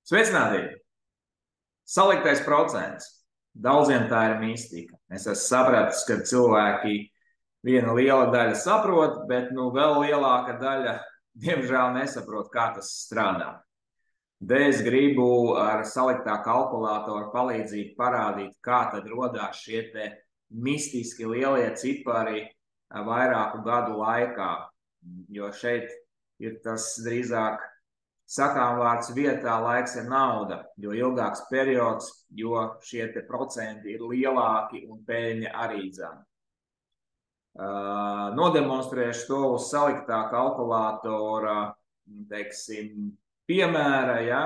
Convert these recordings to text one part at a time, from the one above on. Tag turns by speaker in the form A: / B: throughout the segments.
A: Sveicināti! Saliktais procents. Daudziem tā ir mistika. Es esmu sapratis, ka cilvēki viena liela daļa saprot, bet vēl lielāka daļa, diemžēl, nesaprot, kā tas strādā. Es gribu ar saliktā kalkulātora palīdzību parādīt, kā tad rodās šie te mistiski lielie cipari vairāku gadu laikā. Jo šeit ir tas drīzāk sakām vārds vietā, laiks ir nauda, jo ilgāks periods, jo šie te procenti ir lielāki un peļņa arī dzana. Nodemonstrēšu to uz saliktā kalkulātora, teiksim, piemēra, ja?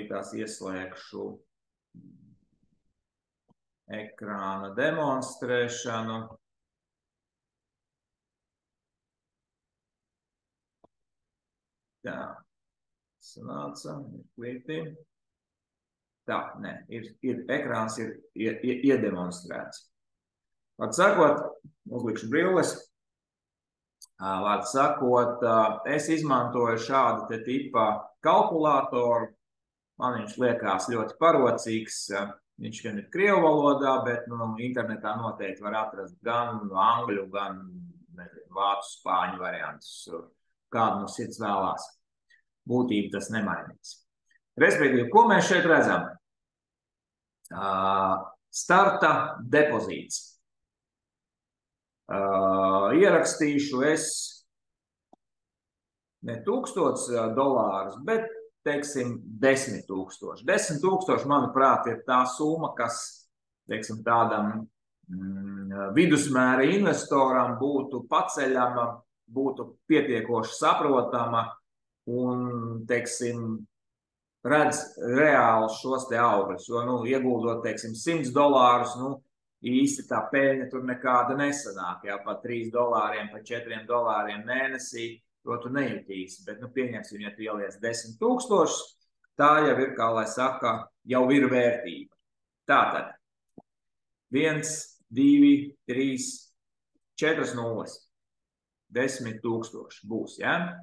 A: Tās ieslēgšu ekrāna demonstrēšanu. Tā. Sanāca, klītī. Tā, nē, ekrāns ir iedemonstrēts. Vārds sakot, uzlikšu brilles. Vārds sakot, es izmantoju šādu te tipa kalkulātoru. Man viņš liekas ļoti parocīgs. Viņš gan ir krievu valodā, bet internetā noteikti var atrast gan angļu, gan vācu, spāņu variantus, kādu no sirds vēlās. Būtību tas nemainīs. Respektīvi, ko mēs šeit redzam? Starta depozīts. Ierakstīšu es ne $1000, bet, teiksim, 10 000. 10 000, manuprāt, ir tā summa, kas, teiksim, tādam vidusmēra investoram būtu paceļama, būtu pietiekoši saprotama un, teiksim, redz reāli šos te augļus, jo, ieguldot, teiksim, $100, īsti tā peļņa tur nekāda nesanāk, ja, pa $3, pa $4 mēnesī, to tu nejutīsi, bet, pieņemsim, ja tu ieliec 10 000, tā jau ir, kā lai saka, jau ir vērtība. Tātad, 1, 2, 3, 4 nulles, 10 000 būs, ja?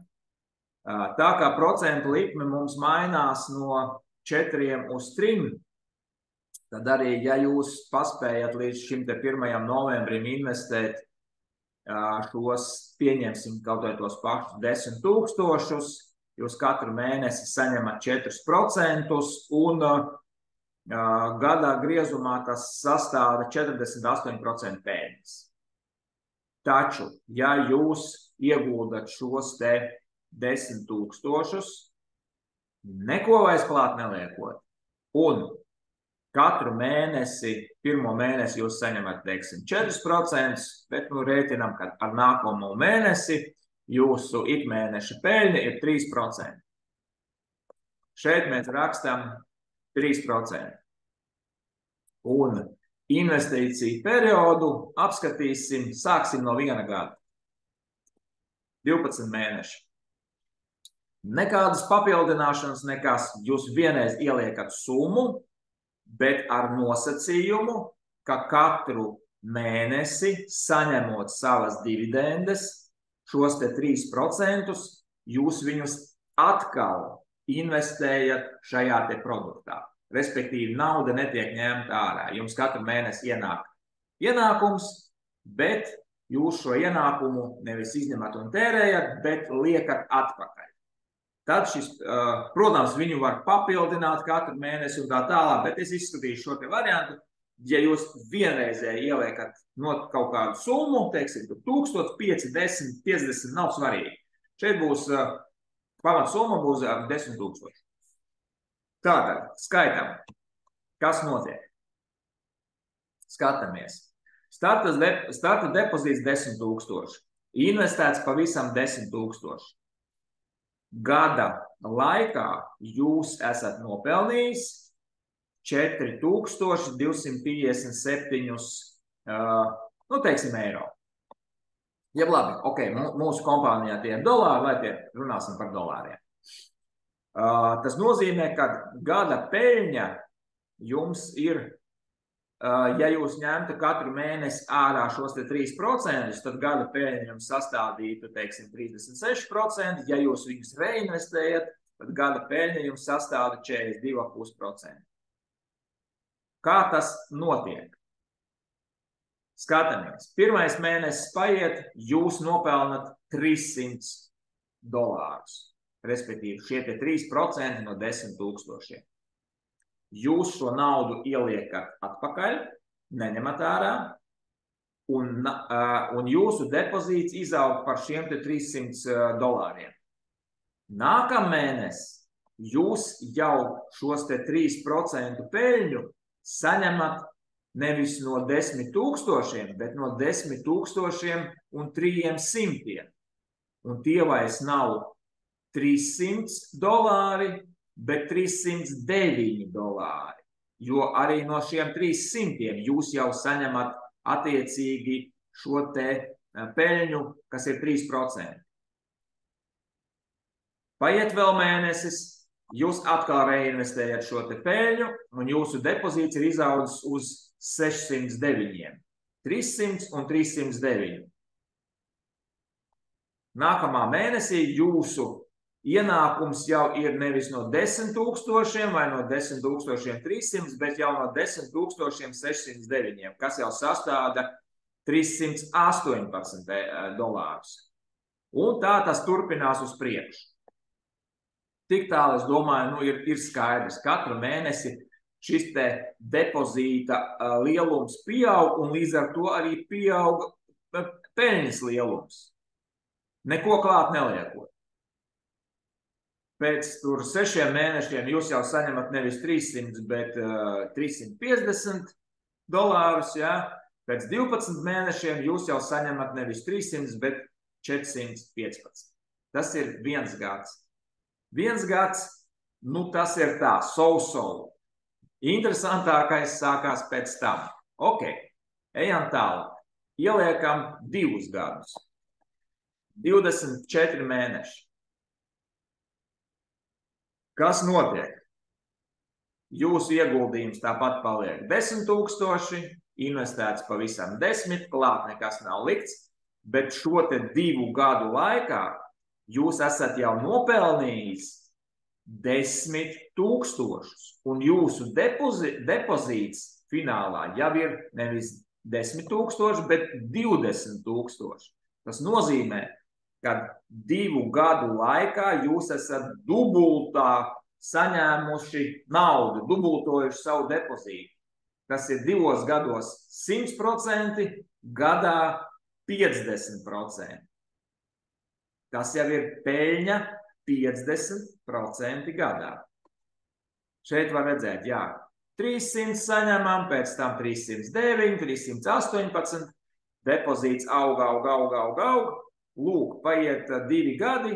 A: Tā kā procentu likme mums mainās no 4 uz 3, tad arī, ja jūs paspējat līdz šim te 1. novembrim investēt šos, pieņemsim kaut vai tos pašus 10 000, jūs katru mēnesi saņemat 4% un gadā griezumā tas sastāda 48% peļņas. Taču, ja jūs ieguldat šos te 10 000, neko vairs klāt neliekot, un katru mēnesi, pirmo mēnesi jūs saņemat, teiksim, 4%, bet rēķinam, ka ar nākamo mēnesi jūsu ikmēneša peļņa ir 3%. Šeit mēs rakstam 3%. Un investīciju periodu apskatīsim, sāksim no 1 gada. 12 mēneši. Nekādas papildināšanas, nekas, jūs vienreiz ieliekat summu, bet ar nosacījumu, ka katru mēnesi saņemot savas dividendes, šos te 3%, jūs viņus atkal investējat šajā te produktā. Respektīvi, nauda netiek ņemta ārā. Jums katru mēnesi ienāk ienākums, bet jūs šo ienākumu nevis izņemat un tērējat, bet liekat atpakaļ. Tad šis, protams, viņu var papildināt katru mēnesi un tā tālāk, bet es izskatīšu šo te variantu. Ja jūs vienreizēji ieliekat no kaut kādu summu, teiksim, 1000, 5, 10, 50, nav svarīgi. Šeit būs, pamatsumma būs 10 000. Tātad, skaitam, kas notiek. Skatāmies. Starta depozīts 10 000. Investēts pavisam 10 000. Gada laikā jūs esat nopelnījis 4257, teiksim, eiro. Ja labi, ok, mūsu kompānijā tie ir dolāri, vai tie runāsim par dolāriem. Tas nozīmē, ka gada peļņa jums ir, ja jūs ņemtu katru mēnesi ārā šos te 3%, tad gada peļņa jums sastādītu, teiksim, 36%. Ja jūs viņus reinvestējat, tad gada peļņa jums sastāda 42,5%. Kā tas notiek? Skatāmies. Pirmais mēnesis paiet, jūs nopelnat $300. Respektīvi, šie 3% no 10 000. Jūs šo naudu ieliekat atpakaļ, neņemat ārā, un jūsu depozīts izaug par šiem $300. Nākamēnes jūs jau šos 3% peļņu saņemat nevis no 10 000, bet no 10 300. Un tie vairs nav $300, bet $309. Jo arī no šiem 300 jūs jau saņemat attiecīgi šo te peļņu, kas ir 3%. Paiet vēl mēnesis, jūs atkal reinvestējat šo te peļņu, un jūsu depozīts ir izaudzis uz 609. 300 un 309. Nākamā mēnesī jūsu ienākums jau ir nevis no 10 000 vai no 10 300, bet jau no 10 609, kas jau sastāda $318. Un tā tas turpinās uz priekšu. Tik tālu, es domāju, ir skaidrs. Katru mēnesi šis te depozīta lielums pieaug, un līdz ar to arī pieaug peļņas lielums. Neko klāt neliekot. Pēc 6 mēnešiem jūs jau saņemat nevis 300, bet $350, ja? Pēc 12 mēnešiem jūs jau saņemat nevis 300, bet 415. Tas ir 1 gads. 1 gads, tas ir tā, so. Interesantākais sākās pēc tam. Ok, ejam tālāk. Ieliekam 2 gadus. 24 mēneši. Kas notiek? Jūsu ieguldījums tāpat paliek 10 000, investēts pavisam 10, klāt nekas nav likts, bet šo te 2 gadu laikā jūs esat jau nopelnījis 10 000, un jūsu depozīts finālā jau ir nevis 10 000, bet 20 000. Tas nozīmē, ka 2 gadu laikā jūs esat dubultā saņēmuši naudu, dubultojuši savu depozītu. Tas ir 2 gados 100%, gadā 50%. Tas jau ir peļņa 50% gadā. Šeit var redzēt, 300 saņemam, pēc tam 309, 318, depozīts aug. Lūk, paiet 2 gadi,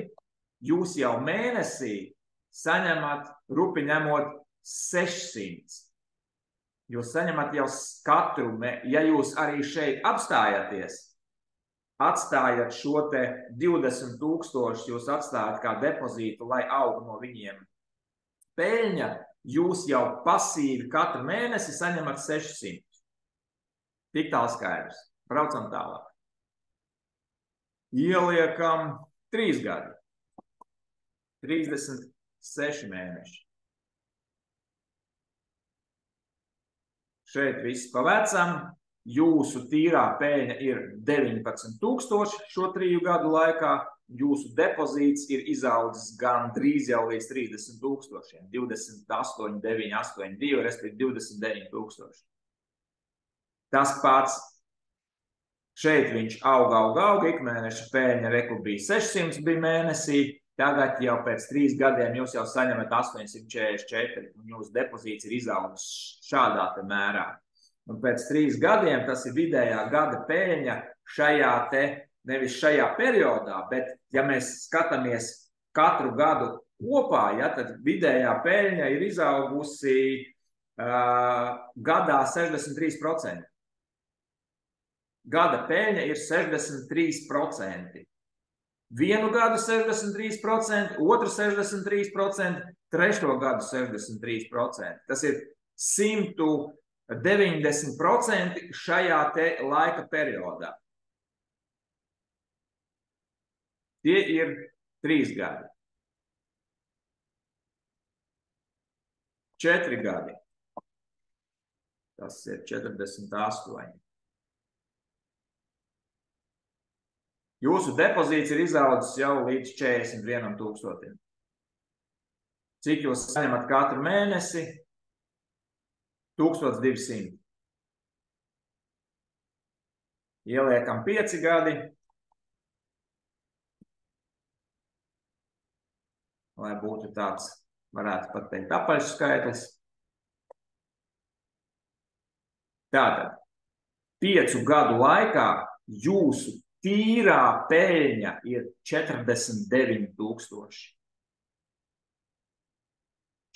A: jūs jau mēnesī saņemat, rupi ņemot 600. Jūs saņemat jau katru, ja jūs arī šeit apstājaties, atstājat šo te 20 000, jūs atstājat kā depozītu, lai aug no viņiem peļņa, jūs jau pasīvi katru mēnesi saņemat 600. Tik tālu skaidrs. Braucam tālāk. Ieliekam 3 gadi. 36 mēneši. Šeit viss pa vecam. Jūsu tīrā peļņa ir 19 000 šo 3 gadu laikā. Jūsu depozīts ir izaudzis gan drīz jau līdz 30 000. 28, 9, 8, 2, respektīvi 29 000. Tas pats. Šeit viņš aug, ikmēneša peļņa bija 600 bija mēnesī, tagad jau pēc 3 gadiem jūs jau saņemat 844, un jūsu depozīts ir izaudzis šādā te mērā. Un pēc 3 gadiem tas ir vidējā gada peļņa šajā te, nevis šajā periodā, bet ja mēs skatāmies katru gadu kopā, tad vidējā peļņa ir izaugusi gadā 63%. Gada peļņa ir 63%. 1 gadu 63%, otru 63%, 3. gadu 63%. Tas ir 190% šajā te laika periodā. Tie ir 3 gadi. 4 gadi. Tas ir 48. Jūsu depozīts ir izaudzis jau līdz 41 000. Cik jūs saņemat katru mēnesi? 1200. Ieliekam 5 gadi. Lai būtu tāds, varētu pat teikt, apaļš skaitlis. Tātad, 5 gadu laikā jūsu tīrā peļņa ir 49 000.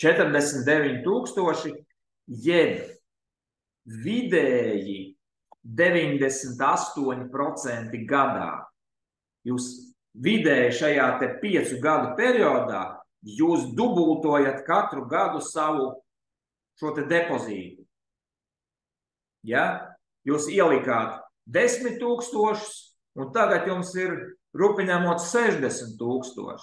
A: 49 000, jeb vidēji 98% gadā. Jūs vidēji šajā te 5 gadu periodā jūs dubultojat katru gadu savu šo te depozītu. Ja? Jūs ielikāt 10 000 un tagad jums ir rupiņamot 60 000.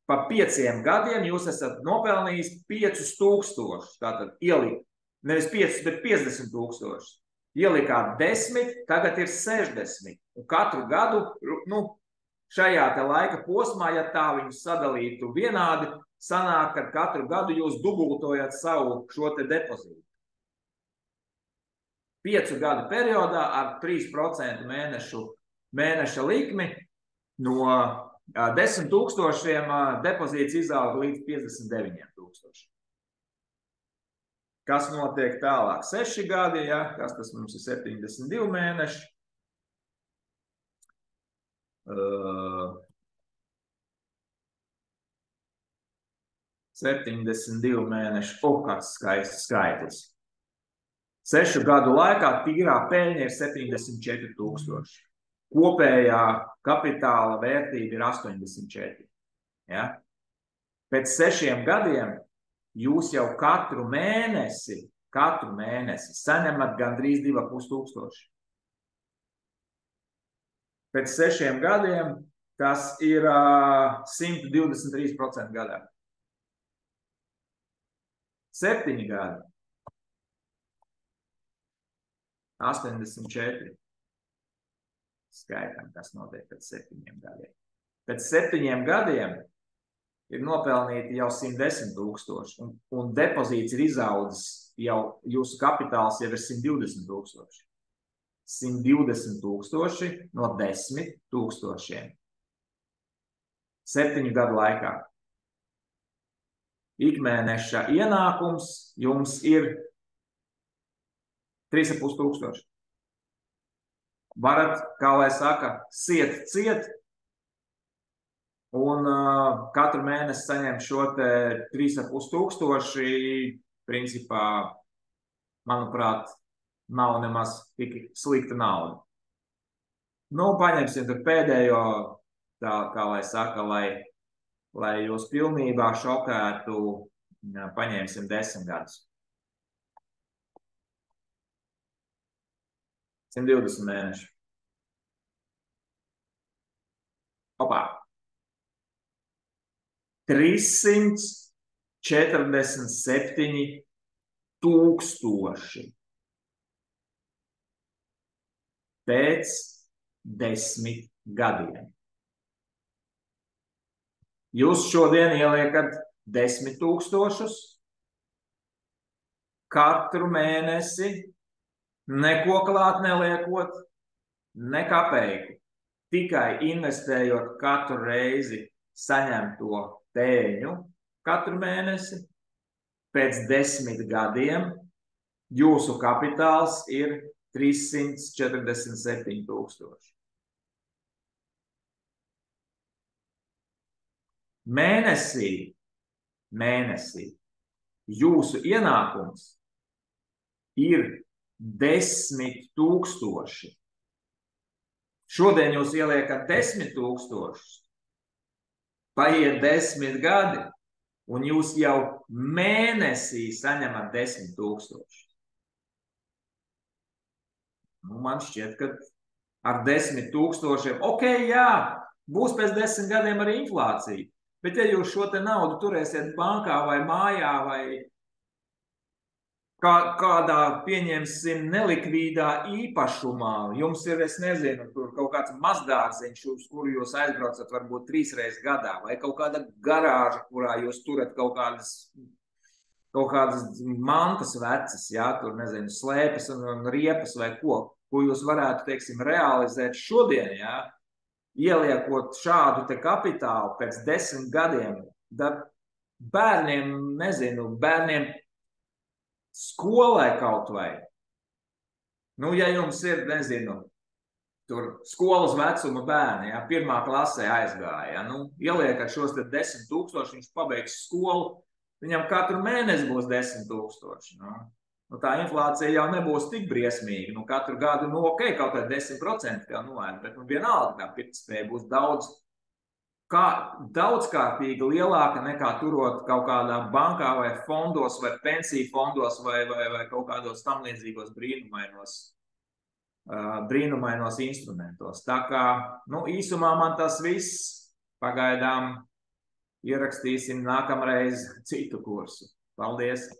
A: Pa 5 gadiem jūs esat nopelnījis 5 000. Tātad ielikt, nevis 5, bet 50 000. Ielikāt 10, tagad ir 60. Un katru gadu, šajā te laika posmā, ja tā viņus sadalītu vienādi, sanāk, ka katru gadu jūs dubultojat savu šo te depozītu. 5 gadu periodā ar 3% mēneša likmi no 10 000 depozīts izauga līdz 59 000. Kas notiek tālāk? 6 gadi, ja? Kas tas mums ir 72 mēneši? 72 mēneši, kāds skaists skaitlis. 6 gadu laikā tīrā peļņa ir 74 000. Kopējā kapitāla vērtība ir 84. Ja? Pēc 6 gadiem jūs jau katru mēnesi saņemat gandrīz 2500. Pēc 6 gadiem tas ir 123% gadā. 7 gadi. 84. Skaitām, kas notiek pēc 7 gadiem. Pēc 7 gadiem ir nopelnīti jau 110 000 un depozīts ir izaudzis, jau jūsu kapitāls jau ir 120 000. 120 000 no 10 000. 7 gadu laikā. Ikmēneša ienākums jums ir 3500. Varat, kā lai saka, ciet un katru mēnesi saņemt šo te 3500, principā, manuprāt, nav nemaz tik slikta nauda. Paņemsim tur pēdējo, tā kā lai saka, lai jūs pilnībā šokētu, paņemsim 10 gadus. 120 mēneši. Opā. 347 000. Pēc 10 gadiem. Jūs šodien ieliekat 10 000 katru mēnesi, neko klāt neliekot, ne kapeiku, tikai investējot katru reizi saņemto peļņu katru mēnesi. Pēc 10 gadiem jūsu kapitāls ir 347 000. Mēnesī jūsu ienākums ir 10 000. Šodien jūs ieliekat 10 000. Paiet 10 gadi, un jūs jau mēnesī saņemat 10 000. Man šķiet, ka ar 10 000, jā, būs pēc 10 gadiem arī inflācija. Bet ja jūs šo te naudu turēsiet bankā vai mājā vai kādā, pieņemsim, nelikvīdā īpašumā. Jums ir, es nezinu, tur kaut kāds mazdārziņš, uz kuru jūs aizbraucat varbūt 3 reizes gadā, vai kaut kāda garāža, kurā jūs turat kaut kādas mantas vecas, jā, tur, nezinu, slēpes un riepas vai ko jūs varētu, teiksim, realizēt šodien, jā, ieliekot šādu te kapitālu pēc 10 gadiem. Bērniem, nezinu, bērniem skolai kaut vai. Nu, ja jums ir, nezinu, tur skolas vecuma bērni, ja, 1. klasē aizgāja, ja, nu, ieliekat šos te 10 000, viņš pabeigs skolu, viņam katru mēnesi būs 10 000. Nu, tā inflācija jau nebūs tik briesmīga. Nu, katru gadu, nu, ok, kaut kā 10% jau nolēma, bet nu, vienalga tā pirktspēja būs daudzkārtīgi lielāka nekā turot kaut kādā bankā vai fondos vai pensiju fondos vai kaut kādos tam līdzīgos brīnumainos instrumentos. Tā kā, nu, īsumā man tas viss. Pagaidām ierakstīsim nākamreiz citu kursu. Paldies!